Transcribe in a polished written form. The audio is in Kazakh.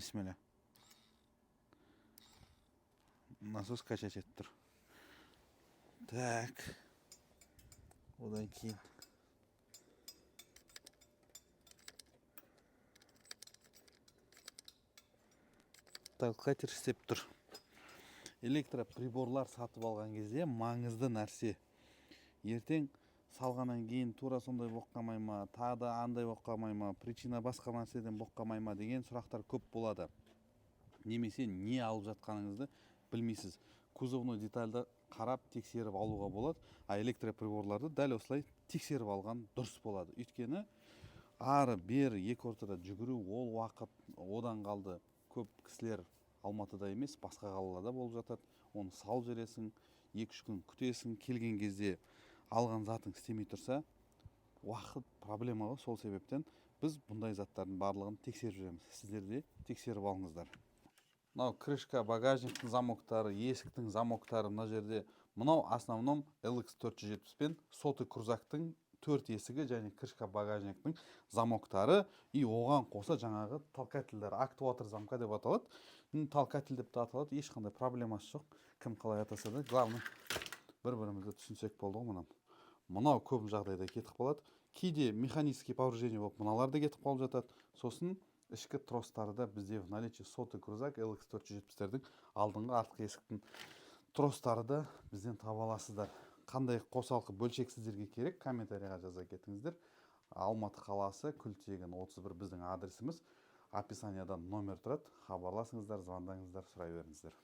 Бисмилля. Насос качать етіп тұр. Так. Одан кейін. Талқатер істеп тұр. Электроприборлар сатып алған кезде маңызды нәрсе. Ертең салғаннан кейін тура сондай болып қалмай ма, тағы да андай болып қалмай ма, причина басқа нәрседен болып қалмай ма деген сұрақтар көп болады. Немесе не алып жатқаныңызды білмейсіз. Кузовный детальді қарап тексеріп алуға болады, а электроприборларды дәл осылай тексеріп алған дұрыс болады. Өйткені ары бер екі ортада жүгіру ол уақыт одан қалды. Көп кісілер Алматыда емес, басқа қалаларда болып жатады. Оны салып жібересің, 2-3 күн күтесің, келген кезде алған затың істемей тұрса, уақыт проблема ғой. Сол себептен біз бұндай заттардың барлығын тексеріп жүреміз. Сіздер де тексеріп алыңыздар. Мынау крышка, багажниктің замоктары, есіктің замоктары мына жерде. Мынау основном LX470 пен сотый крузактың 4 есігі және крышка багажниктің замоктары, и оған қоса жаңағы толкательдер, актуатор замка деп аталады. Толкатель деп те аталады, ешқандай проблемасы жоқ. Кім қалай атаса да, главное бір-бірімізді түсінсек болды ғой. Мынау көп жағдайда кетіп қалады. Кейде механический повреждение болып мыналар да кетіп қалып жатады. Сосын ішкі тростарда бізде в наличии сотый крузак LX470-тердің алдыңғы артқы есіктің тростары да бізден таба аласыздар. Қандай қосалқы бөлшек сіздерге керек, комментарийға жаза кетіңіздер. Алматы қаласы, Күлтегін 31 біздің адресіміз. Описаниядан номер тұрады. Хабарласыңыздар, звондаңыздар, сұрай беріңіздер.